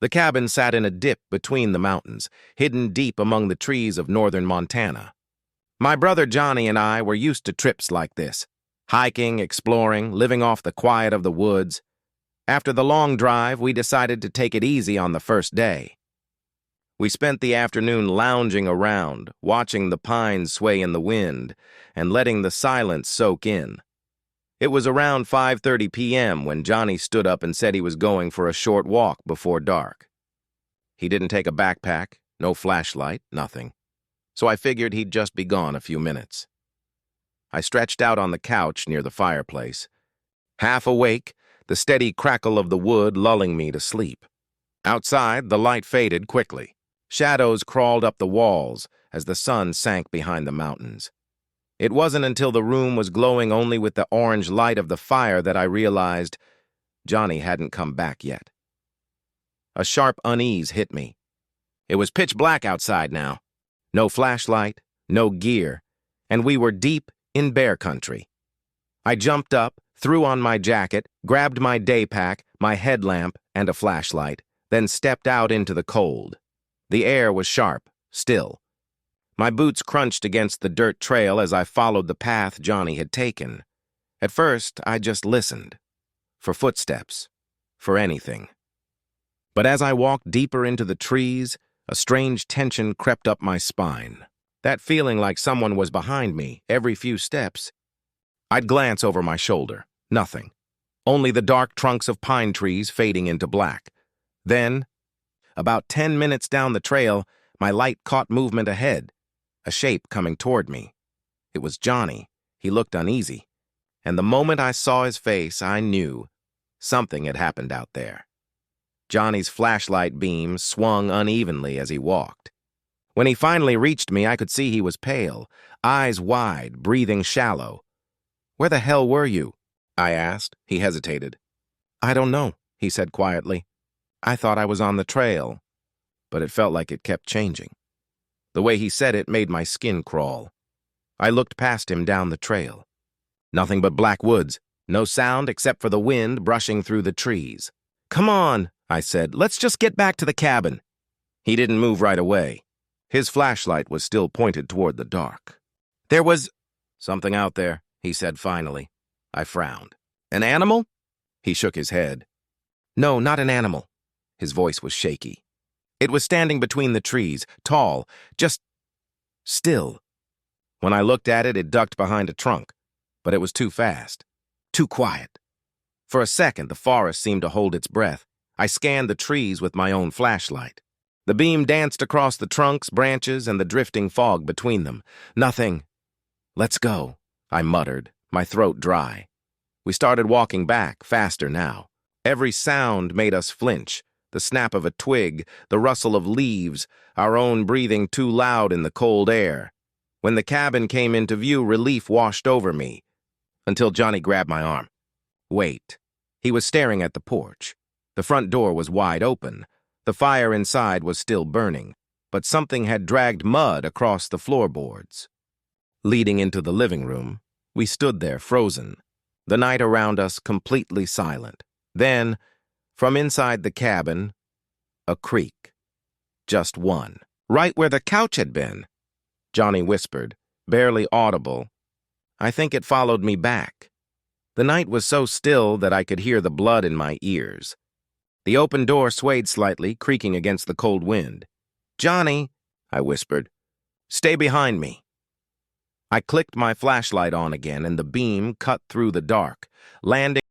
The cabin sat in a dip between the mountains, hidden deep among the trees of northern Montana. My brother Johnny and I were used to trips like this, hiking, exploring, living off the quiet of the woods. After the long drive, we decided to take it easy on the first day. We spent the afternoon lounging around, watching the pines sway in the wind, and letting the silence soak in. It was around 5:30 p.m. when Johnny stood up and said he was going for a short walk before dark. He didn't take a backpack, no flashlight, nothing. So I figured he'd just be gone a few minutes. I stretched out on the couch near the fireplace. Half awake, the steady crackle of the wood lulling me to sleep. Outside, the light faded quickly. Shadows crawled up the walls as the sun sank behind the mountains. It wasn't until the room was glowing only with the orange light of the fire that I realized Johnny hadn't come back yet. A sharp unease hit me. It was pitch black outside now. No flashlight, no gear, and we were deep in bear country. I jumped up, threw on my jacket, grabbed my day pack, my headlamp, and a flashlight, then stepped out into the cold. The air was sharp, still. My boots crunched against the dirt trail as I followed the path Johnny had taken. At first, I just listened. For footsteps. For anything. But as I walked deeper into the trees, a strange tension crept up my spine. That feeling like someone was behind me every few steps. I'd glance over my shoulder. Nothing. Only the dark trunks of pine trees fading into black. Then, about 10 minutes down the trail, my light caught movement ahead. A shape coming toward me. It was Johnny. He looked uneasy. And the moment I saw his face, I knew something had happened out there. Johnny's flashlight beam swung unevenly as he walked. When he finally reached me, I could see he was pale, eyes wide, breathing shallow. "Where the hell were you?" I asked. He hesitated. "I don't know," he said quietly. "I thought I was on the trail." But it felt like it kept changing. The way he said it made my skin crawl. I looked past him down the trail. Nothing but black woods, no sound except for the wind brushing through the trees. "Come on," I said, "let's just get back to the cabin." He didn't move right away. His flashlight was still pointed toward the dark. "There was something out there," he said finally. I frowned. "An animal?" He shook his head. "No, not an animal." His voice was shaky. "It was standing between the trees, tall, just still. When I looked at it, it ducked behind a trunk, but it was too fast, too quiet. For a second, the forest seemed to hold its breath. I scanned the trees with my own flashlight. The beam danced across the trunks, branches, and the drifting fog between them. Nothing. "Let's go," I muttered, my throat dry. We started walking back, faster now. Every sound made us flinch. The snap of a twig, the rustle of leaves, our own breathing too loud in the cold air. When the cabin came into view, relief washed over me, until Johnny grabbed my arm. "Wait." He was staring at the porch. The front door was wide open. The fire inside was still burning, but something had dragged mud across the floorboards. Leading into the living room, we stood there frozen, the night around us completely silent. Then, from inside the cabin, a creak. Just one. "Right where the couch had been," Johnny whispered, barely audible. I think it followed me back. The night was so still that I could hear the blood in my ears. The open door swayed slightly, creaking against the cold wind. "Johnny," I whispered, "stay behind me." I clicked my flashlight on again, and the beam cut through the dark, landing